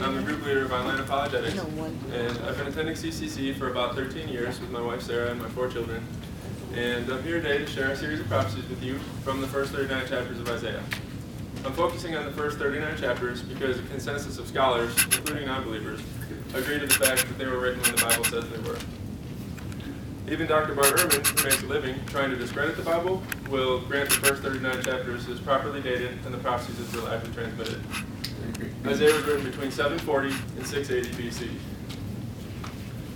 I'm the group leader of Online Apologetics, and I've been attending CCC for about 13 years with my wife Sarah and my 4 children. And I'm here today to share a series of prophecies with you from the first 39 chapters of Isaiah. I'm focusing on the first 39 chapters because a consensus of scholars, including non-believers, agree to the fact that they were written when the Bible says they were. Even Dr. Bart Ehrman, who makes a living trying to discredit the Bible, will grant the first 39 chapters is properly dated and the prophecies is reliably transmitted. Isaiah was written between 740 and 680 BC.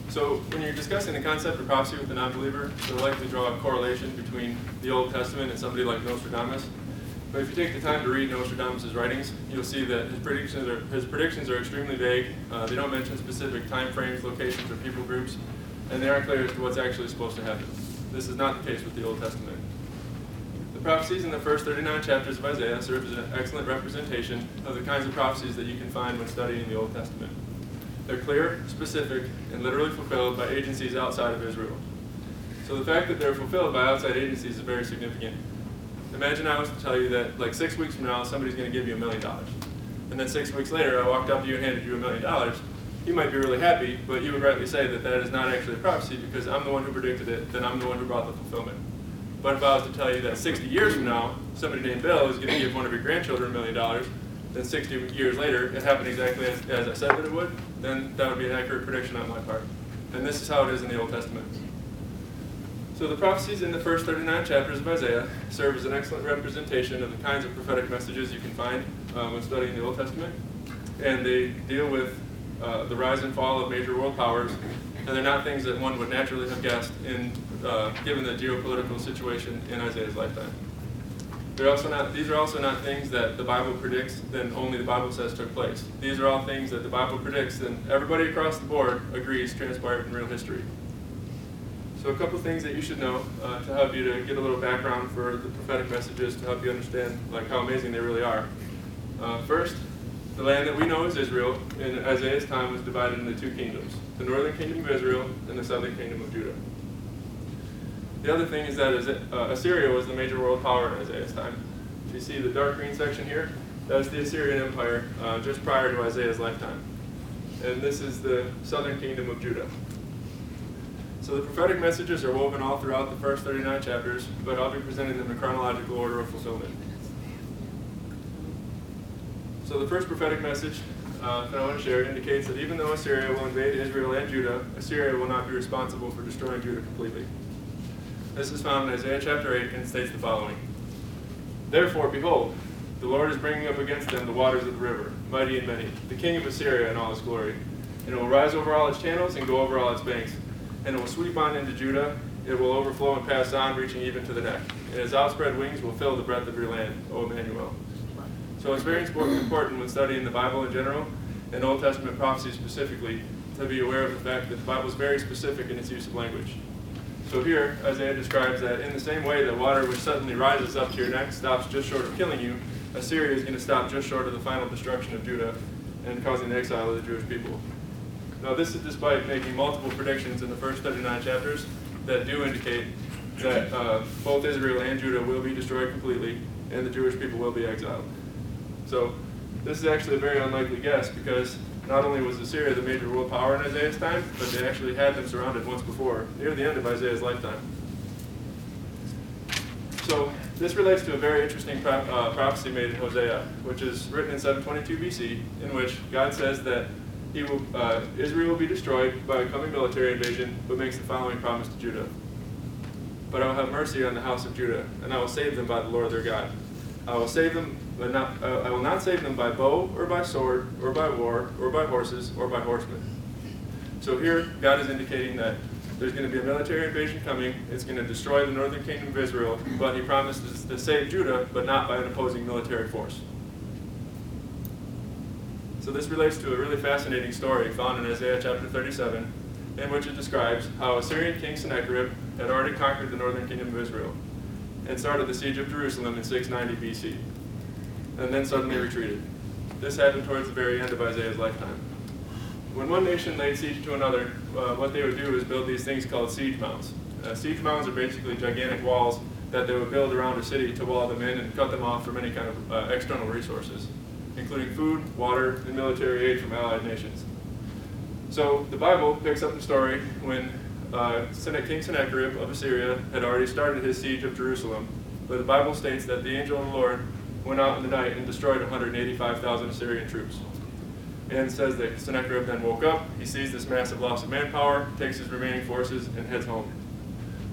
So when you're discussing the concept of prophecy with a non-believer, they'll likely draw a correlation between the Old Testament and somebody like Nostradamus. But if you take the time to read Nostradamus' writings, you'll see that his predictions are extremely vague. They don't mention specific time frames, locations, or people groups, and they aren't clear as to what's actually supposed to happen. This is not the case with the Old Testament. The prophecies in the first 39 chapters of Isaiah serve as an excellent representation of the kinds of prophecies that you can find when studying the Old Testament. They're clear, specific, and literally fulfilled by agencies outside of Israel. So the fact that they're fulfilled by outside agencies is very significant. Imagine I was to tell you that like 6 weeks from now, somebody's going to give you $1 million. And then 6 weeks later, I walked up to you and handed you $1 million. You might be really happy, but you would rightly say that that is not actually a prophecy because I'm the one who predicted it, then I'm the one who brought the fulfillment. But if I was to tell you that 60 years from now, somebody named Bill is going to give one of your grandchildren $1 million, then 60 years later, it happened exactly as I said that it would, then that would be an accurate prediction on my part. And this is how it is in the Old Testament. So the prophecies in the first 39 chapters of Isaiah serve as an excellent representation of the kinds of prophetic messages you can find when studying the Old Testament. And they deal with the rise and fall of major world powers, and they're not things that one would naturally have guessed given the geopolitical situation in Isaiah's lifetime. These are also not things that the Bible predicts, then only the Bible says took place. These are all things that the Bible predicts, and everybody across the board agrees transpired in real history. So a couple things that you should know to help you to get a little background for the prophetic messages to help you understand how amazing they really are. First, the land that we know as Israel in Isaiah's time was divided into 2 kingdoms, the northern kingdom of Israel and the southern kingdom of Judah. The other thing is that Assyria was the major world power in Isaiah's time. If you see the dark green section here, that's the Assyrian Empire just prior to Isaiah's lifetime. And this is the southern kingdom of Judah. So the prophetic messages are woven all throughout the first 39 chapters, but I'll be presenting them in chronological order of fulfillment. So the first prophetic message that I want to share indicates that even though Assyria will invade Israel and Judah, Assyria will not be responsible for destroying Judah completely. This is found in Isaiah chapter 8 and states the following. Therefore, behold, the Lord is bringing up against them the waters of the river, mighty and many, the king of Assyria in all his glory. And it will rise over all its channels and go over all its banks. And it will sweep on into Judah, it will overflow and pass on, reaching even to the neck. And its outspread wings will fill the breadth of your land, O Emmanuel. So it's very important when studying the Bible in general, and Old Testament prophecy specifically, to be aware of the fact that the Bible is very specific in its use of language. So here, Isaiah describes that in the same way that water which suddenly rises up to your neck stops just short of killing you, Assyria is going to stop just short of the final destruction of Judah and causing the exile of the Jewish people. Now this is despite making multiple predictions in the first 39 chapters that do indicate that both Israel and Judah will be destroyed completely and the Jewish people will be exiled. So this is actually a very unlikely guess because not only was Assyria the major world power in Isaiah's time, but they actually had them surrounded once before, near the end of Isaiah's lifetime. So this relates to a very interesting prophecy made in Hosea, which is written in 722 BC, in which God says that Israel will be destroyed by a coming military invasion, but makes the following promise to Judah. But I will have mercy on the house of Judah, and I will save them by the Lord their God. I will save them, but I will not save them by bow, or by sword, or by war, or by horses, or by horsemen. So here, God is indicating that there's going to be a military invasion coming. It's going to destroy the northern kingdom of Israel, but he promises to save Judah, but not by an opposing military force. So this relates to a really fascinating story found in Isaiah chapter 37, in which it describes how Assyrian king Sennacherib had already conquered the northern kingdom of Israel and started the siege of Jerusalem in 690 BC, and then suddenly retreated. This happened towards the very end of Isaiah's lifetime. When one nation laid siege to another, what they would do is build these things called siege mounds. Siege mounds are basically gigantic walls that they would build around a city to wall them in and cut them off from any kind of external resources, including including food, water, and military aid from allied nations. So the Bible picks up the story when King Sennacherib of Assyria had already started his siege of Jerusalem, but the Bible states that the angel of the Lord went out in the night and destroyed 185,000 Assyrian troops. And it says that Sennacherib then woke up, he sees this massive loss of manpower, takes his remaining forces, and heads home.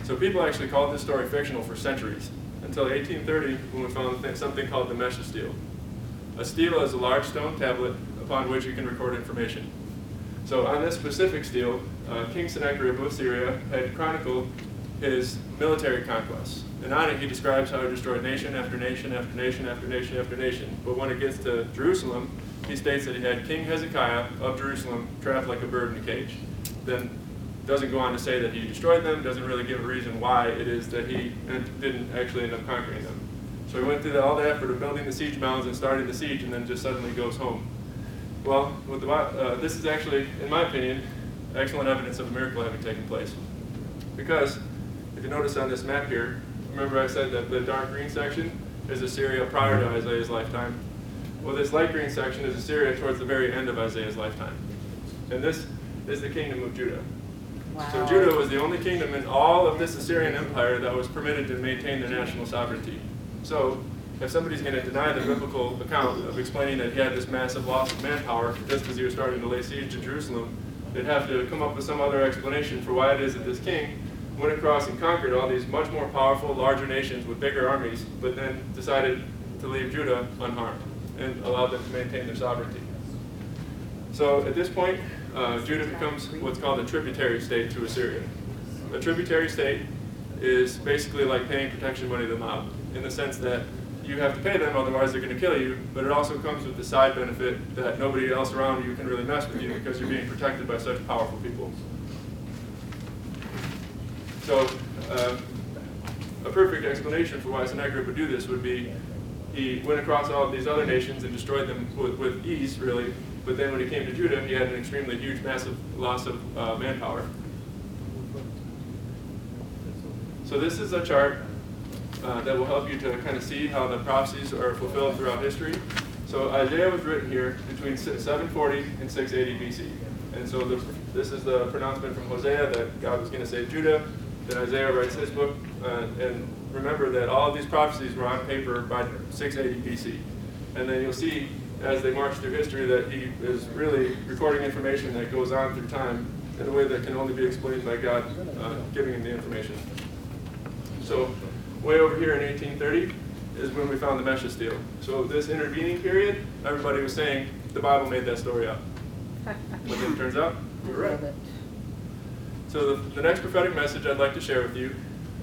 So people actually called this story fictional for centuries, until 1830 when we found something called the Mesha stele. A stele is a large stone tablet upon which you can record information. So on this specific stele, King Sennacherib of Assyria had chronicled his military conquests. And on it he describes how he destroyed nation after nation after nation after nation after nation. But when it gets to Jerusalem, he states that he had King Hezekiah of Jerusalem trapped like a bird in a cage. Then doesn't go on to say that he destroyed them, doesn't really give a reason why it is that he didn't actually end up conquering them. So he went through all the effort of building the siege mounds and starting the siege, and then just suddenly goes home. Well, with this is actually, in my opinion, excellent evidence of a miracle having taken place. Because, if you notice on this map here, remember I said that the dark green section is Assyria prior to Isaiah's lifetime? Well, this light green section is Assyria towards the very end of Isaiah's lifetime. And this is the kingdom of Judah. Wow. So Judah was the only kingdom in all of this Assyrian empire that was permitted to maintain their national sovereignty. So, if somebody's going to deny the biblical account of explaining that he had this massive loss of manpower just as he was starting to lay siege to Jerusalem, they'd have to come up with some other explanation for why it is that this king went across and conquered all these much more powerful, larger nations with bigger armies, but then decided to leave Judah unharmed and allowed them to maintain their sovereignty. So at this point, Judah becomes what's called a tributary state to Assyria. A tributary state is basically like paying protection money to the mob, in the sense that you have to pay them, otherwise they're going to kill you, but it also comes with the side benefit that nobody else around you can really mess with you because you're being protected by such powerful people. So a perfect explanation for why Sennacherib would do this would be he went across all of these other nations and destroyed them with ease, really, but then when he came to Judah, he had an extremely huge, massive loss of manpower. So this is a chart that will help you to kind of see how the prophecies are fulfilled throughout history. So Isaiah was written here between 740 and 680 BC. And so this is the pronouncement from Hosea that God was going to save Judah. Then Isaiah writes his book. And remember that all of these prophecies were on paper by 680 BC. And then you'll see as they march through history that he is really recording information that goes on through time in a way that can only be explained by God giving him the information. So way over here in 1830 is when we found the Mesha stele. So this intervening period, everybody was saying the Bible made that story up. But then it turns out we were right. So the next prophetic message I'd like to share with you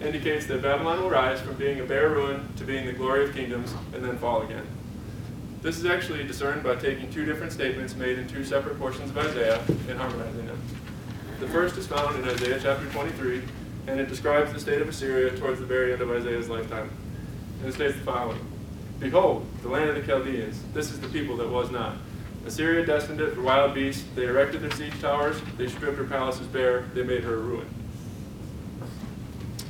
indicates that Babylon will rise from being a bare ruin to being the glory of kingdoms and then fall again. This is actually discerned by taking two different statements made in two separate portions of Isaiah and harmonizing them. The first is found in Isaiah chapter 23, and it describes the state of Assyria towards the very end of Isaiah's lifetime. And it states the following: Behold, the land of the Chaldeans, this is the people that was not. Assyria destined it for wild beasts, they erected their siege towers, they stripped her palaces bare, they made her a ruin.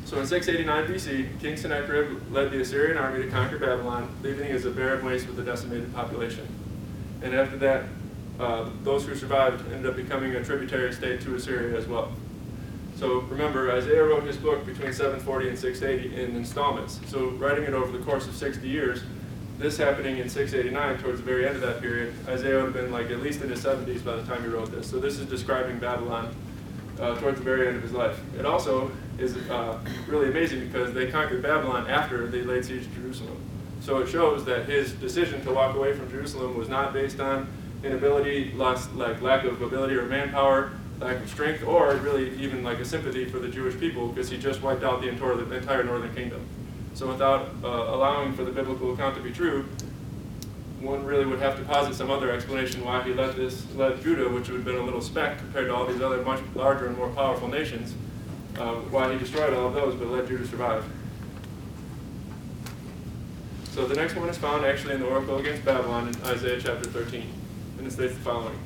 So in 689 BC, King Sennacherib led the Assyrian army to conquer Babylon, leaving it as a barren waste with a decimated population. And after that, those who survived ended up becoming a tributary state to Assyria as well. So remember, Isaiah wrote his book between 740 and 680 in installments. So writing it over the course of 60 years, this happening in 689, towards the very end of that period, Isaiah would have been like at least in his 70s by the time he wrote this. So this is describing Babylon towards the very end of his life. It also is really amazing because they conquered Babylon after they laid siege to Jerusalem. So it shows that his decision to walk away from Jerusalem was not based on inability, lack of ability or manpower, lack of strength, or really even like a sympathy for the Jewish people, because he just wiped out the entire northern kingdom. So without allowing for the biblical account to be true, one really would have to posit some other explanation why he led Judah, which would have been a little speck compared to all these other much larger and more powerful nations, why he destroyed all of those but let Judah survive. So the next one is found actually in the oracle against Babylon in Isaiah chapter 13. And it states the following: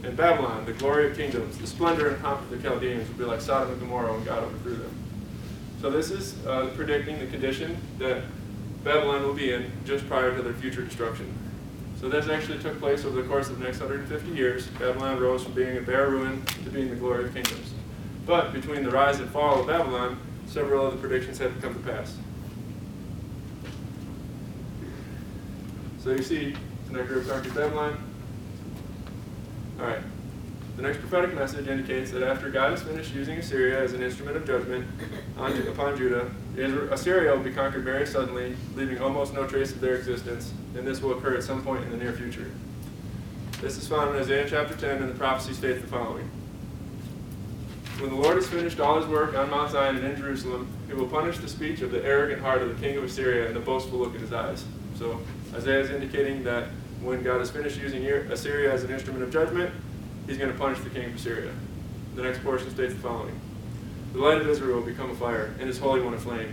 In Babylon, the glory of kingdoms, the splendor and pomp of the Chaldeans will be like Sodom and Gomorrah when God overthrew them. So this is predicting the condition that Babylon will be in just prior to their future destruction. So this actually took place over the course of the next 150 years. Babylon rose from being a bare ruin to being the glory of kingdoms. But between the rise and fall of Babylon, several of the predictions have come to pass. So you see, Sennacherib conquered Babylon. All right. The next prophetic message indicates that after God has finished using Assyria as an instrument of judgment upon Judah, Assyria will be conquered very suddenly, leaving almost no trace of their existence, and this will occur at some point in the near future. This is found in Isaiah chapter 10, and the prophecy states the following. When the Lord has finished all his work on Mount Zion and in Jerusalem, he will punish the speech of the arrogant heart of the king of Assyria and the boastful look in his eyes. So Isaiah is indicating that when God has finished using Assyria as an instrument of judgment, he's going to punish the king of Assyria. The next portion states the following. The light of Israel will become a fire, and his Holy One a flame,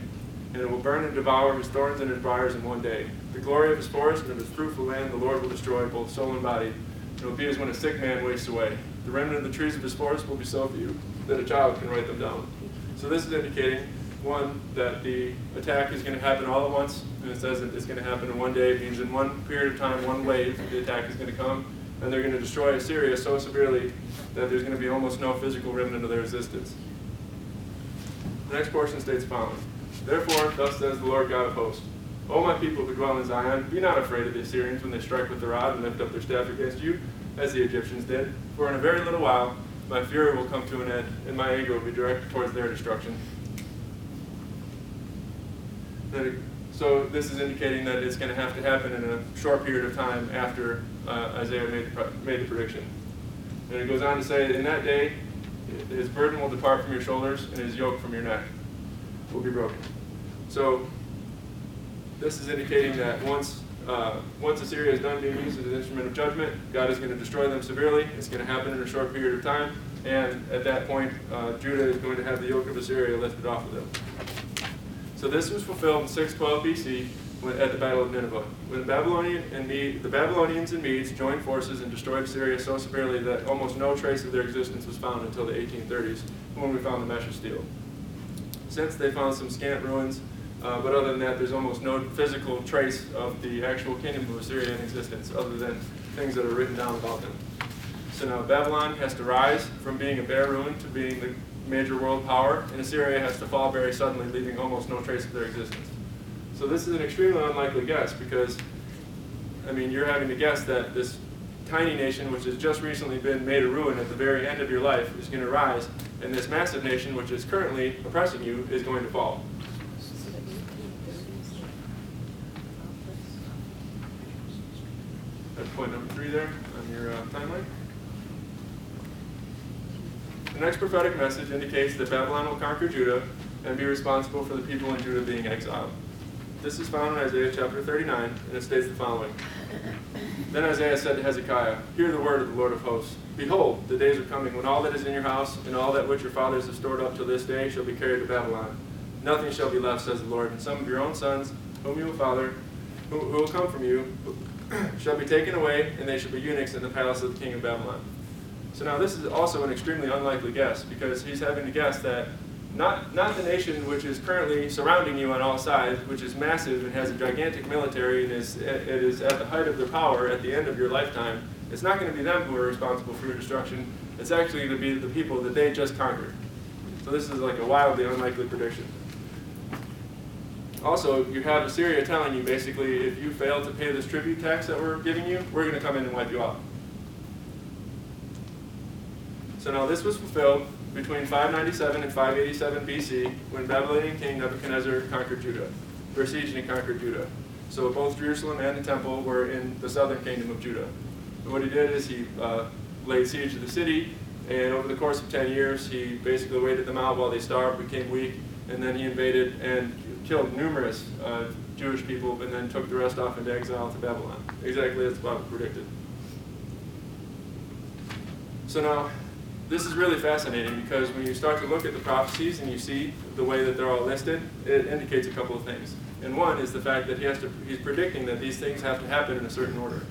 and it will burn and devour his thorns and his briars in one day. The glory of his forest and of his fruitful land the Lord will destroy, both soul and body. It will be as when a sick man wastes away. The remnant of the trees of his forest will be so few that a child can write them down. So this is indicating, one, that the attack is going to happen all at once, and it says that it's going to happen in one day. It means in one period of time, one wave, the attack is going to come, and they're going to destroy Assyria so severely that there's going to be almost no physical remnant of their existence. The next portion states the following. Therefore, thus says the Lord God of hosts, O my people who dwell in Zion, be not afraid of the Assyrians when they strike with the rod and lift up their staff against you, as the Egyptians did. For in a very little while my fury will come to an end, and my anger will be directed towards their destruction. So this is indicating that it's going to have to happen in a short period of time after Isaiah made the prediction. And it goes on to say, in that day, his burden will depart from your shoulders, and his yoke from your neck will be broken. So this is indicating that once Assyria is done being used as an instrument of judgment, God is going to destroy them severely. It's going to happen in a short period of time, and at that point, Judah is going to have the yoke of Assyria lifted off of them. So this was fulfilled in 612 BC at the Battle of Nineveh, when the Babylonians and Medes joined forces and destroyed Assyria so severely that almost no trace of their existence was found until the 1830s, when we found the mesh of steel. Since they found some scant ruins, but other than that, there's almost no physical trace of the actual kingdom of Assyria in existence, other than things that are written down about them. So now Babylon has to rise from being a bare ruin to being the major world power, and Assyria has to fall very suddenly, leaving almost no trace of their existence. So this is an extremely unlikely guess, because, I mean, you're having to guess that this tiny nation, which has just recently been made a ruin at the very end of your life, is going to rise, and this massive nation, which is currently oppressing you, is going to fall. That's point number 3 there on your timeline. The next prophetic message indicates that Babylon will conquer Judah and be responsible for the people in Judah being exiled. This is found in Isaiah chapter 39, and it states the following. Then Isaiah said to Hezekiah, Hear the word of the Lord of hosts. Behold, the days are coming when all that is in your house and all that which your fathers have stored up till this day shall be carried to Babylon. Nothing shall be left, says the Lord, and some of your own sons, whom you will father, who will come from you, shall be taken away, and they shall be eunuchs in the palace of the king of Babylon. So now this is also an extremely unlikely guess, because he's having to guess that not the nation which is currently surrounding you on all sides, which is massive and has a gigantic military and it is at the height of their power at the end of your lifetime, it's not going to be them who are responsible for your destruction. It's actually going to be the people that they just conquered. So this is like a wildly unlikely prediction. Also, you have Assyria telling you basically, if you fail to pay this tribute tax that we're giving you, we're going to come in and wipe you out. So now this was fulfilled between 597 and 587 BC when Babylonian king Nebuchadnezzar conquered Judah, besieged and conquered Judah. So both Jerusalem and the temple were in the southern kingdom of Judah. And what he did is he laid siege to the city, and over the course of 10 years he basically waited them out while they starved, became weak, and then he invaded and killed numerous Jewish people, and then took the rest off into exile to Babylon. Exactly as the Bible predicted. So now, this is really fascinating, because when you start to look at the prophecies and you see the way that they're all listed, it indicates a couple of things. And one is the fact that he's predicting that these things have to happen in a certain order.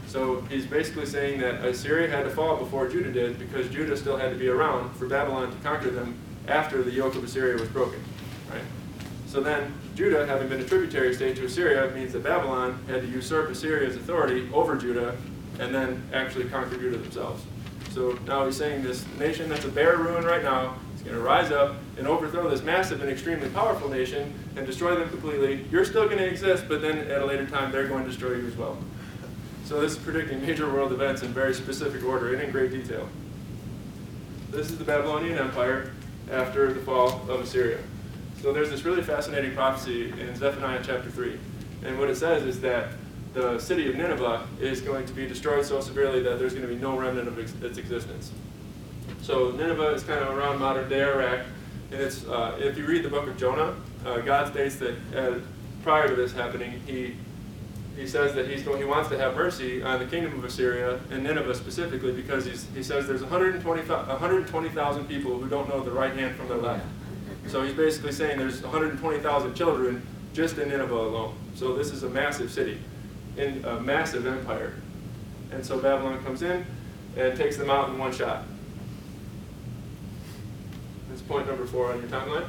So he's basically saying that Assyria had to fall before Judah did, because Judah still had to be around for Babylon to conquer them after the yoke of Assyria was broken. Right? So then Judah, having been a tributary state to Assyria, means that Babylon had to usurp Assyria's authority over Judah and then actually conquer Judah themselves. So now he's saying this nation that's a bare ruin right now is going to rise up and overthrow this massive and extremely powerful nation and destroy them completely. You're still going to exist, but then at a later time they're going to destroy you as well. So this is predicting major world events in very specific order and in great detail. This is the Babylonian Empire after the fall of Assyria. So there's this really fascinating prophecy in Zephaniah chapter 3. And what it says is that the city of Nineveh is going to be destroyed so severely that there's going to be no remnant of its existence. So Nineveh is kind of around modern-day Iraq. And it's, if you read the book of Jonah, God states that prior to this happening, he says that he wants to have mercy on the kingdom of Assyria and Nineveh specifically because he says there's 120,000 people who don't know the right hand from the left. So he's basically saying there's 120,000 children just in Nineveh alone. So this is a massive city, in a massive empire. And so Babylon comes in and takes them out in one shot. That's point number 4 on your timeline.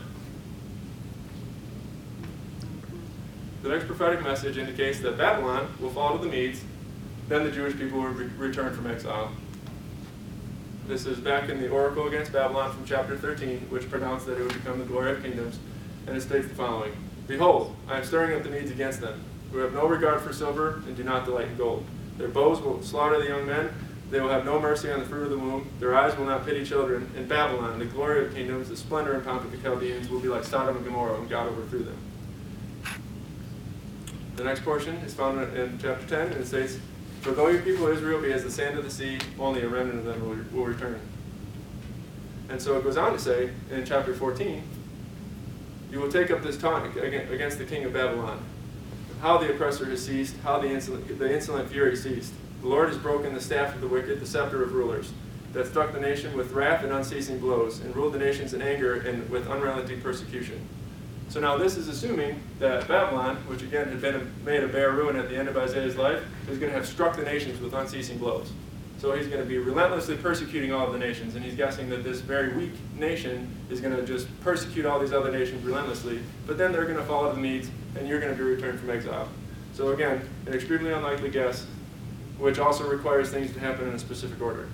The next prophetic message indicates that Babylon will fall to the Medes, then the Jewish people will return from exile. This is back in the oracle against Babylon from chapter 13, which pronounced that it would become the glory of kingdoms, and it states the following: Behold, I am stirring up the Medes against them, who have no regard for silver and do not delight in gold. Their bows will slaughter the young men, they will have no mercy on the fruit of the womb, their eyes will not pity children, and Babylon, the glory of kingdoms, the splendor and pomp of the Chaldeans, will be like Sodom and Gomorrah when God overthrew them. The next portion is found in chapter 10, and it says, For though your people Israel be as the sand of the sea, only a remnant of them will return. And so it goes on to say, in chapter 14, You will take up this taunt against the king of Babylon, how the oppressor has ceased, how the insolent fury ceased. The Lord has broken the staff of the wicked, the scepter of rulers, that struck the nation with wrath and unceasing blows, and ruled the nations in anger and with unrelenting persecution. So now this is assuming that Babylon, which again had been made a bare ruin at the end of Isaiah's life, is going to have struck the nations with unceasing blows. So he's going to be relentlessly persecuting all of the nations, and he's guessing that this very weak nation is going to just persecute all these other nations relentlessly, but then they're going to fall to the Medes, and you're going to be returned from exile. So again, an extremely unlikely guess, which also requires things to happen in a specific order.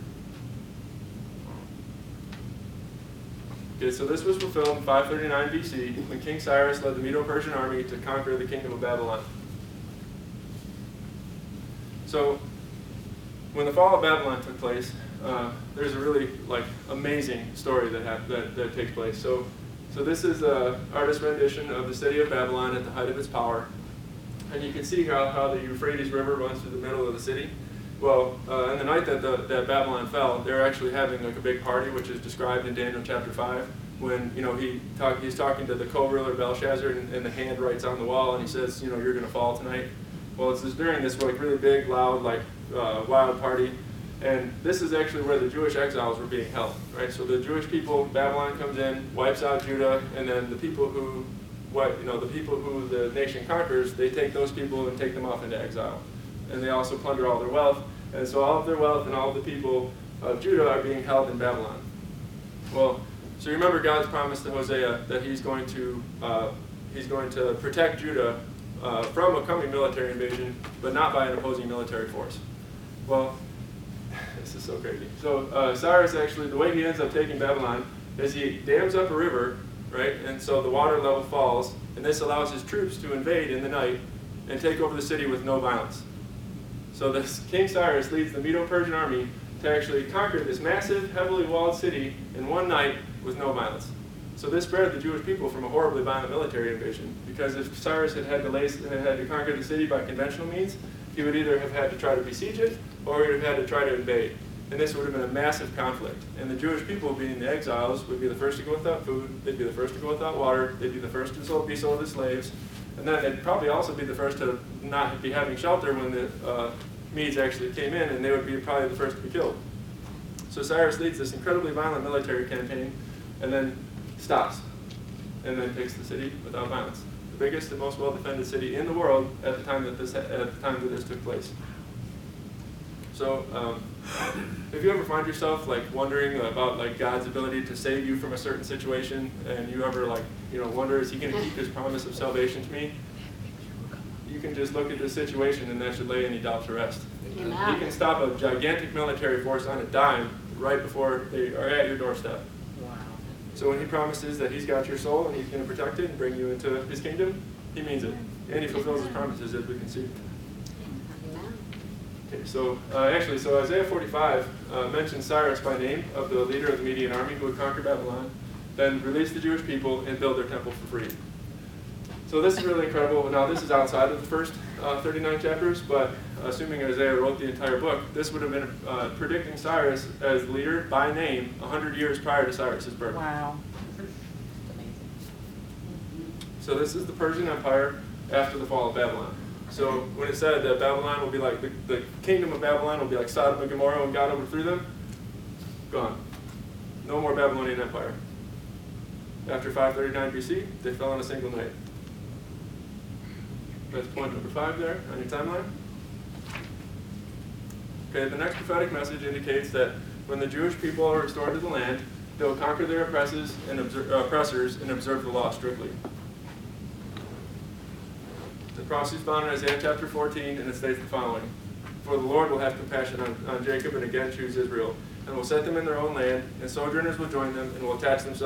Okay, so this was fulfilled in 539 BC when King Cyrus led the Medo-Persian army to conquer the kingdom of Babylon. So when the fall of Babylon took place, there's a really amazing story that takes place. So this is an artist's rendition of the city of Babylon at the height of its power. And you can see how the Euphrates River runs through the middle of the city. Well, in the night that Babylon fell, they're actually having a big party, which is described in Daniel chapter 5, when he's talking to the co-ruler Belshazzar, and the hand writes on the wall, and he says, you're going to fall tonight. Well, it's during this really big, loud, wild party, and this is actually where the Jewish exiles were being held, right? So the Jewish people, Babylon comes in, wipes out Judah, and then the people who the nation conquers, they take those people and take them off into exile. And they also plunder all their wealth. And so all of their wealth and all of the people of Judah are being held in Babylon. Well, so you remember God's promise to Hosea that he's going to protect Judah from a coming military invasion, but not by an opposing military force. Well, this is so crazy. So Cyrus actually, the way he ends up taking Babylon is he dams up a river, right? And so the water level falls, and this allows his troops to invade in the night and take over the city with no violence. So this King Cyrus leads the Medo-Persian army to actually conquer this massive, heavily walled city in one night with no violence. So this spared the Jewish people from a horribly violent military invasion, because if Cyrus had had to conquer the city by conventional means, he would either have had to try to besiege it, or he would have had to try to invade. And this would have been a massive conflict. And the Jewish people, being the exiles, would be the first to go without food, they'd be the first to go without water, they'd be the first to be sold as slaves, and then they'd probably also be the first to not be having shelter when the Medes actually came in, and they would be probably the first to be killed. So Cyrus leads this incredibly violent military campaign, and then stops, and then takes the city without violence. The biggest and most well-defended city in the world at the time that this took place. So if you ever find yourself like wondering about like God's ability to save you from a certain situation, and you ever like wonder, is he going to keep his promise of salvation to me? You can just look at this situation, and that should lay any doubt to rest. He can stop a gigantic military force on a dime right before they are at your doorstep. Wow. So when he promises that he's got your soul and he's going to protect it and bring you into his kingdom, he means it. And he fulfills his promises, as we can see. Okay, so Isaiah 45 mentions Cyrus by name, of the leader of the Median army who would conquer Babylon, then release the Jewish people and build their temple for free. So this is really incredible. Now this is outside of the first 39 chapters, but assuming Isaiah wrote the entire book, this would have been predicting Cyrus as leader by name 100 years prior to Cyrus's birth. Wow. So this is the Persian Empire after the fall of Babylon. So when it said that Babylon will be like, the kingdom of Babylon will be like Sodom and Gomorrah when God overthrew them, gone. No more Babylonian Empire. After 539 BC, they fell in a single night. That's point number 5 there on your timeline. Okay, the next prophetic message indicates that when the Jewish people are restored to the land, they will conquer their oppressors and observe the law strictly. The prophecy is found in Isaiah chapter 14, and it states the following: For the Lord will have compassion on Jacob and again choose Israel, and will set them in their own land, and sojourners will join them and will attach themselves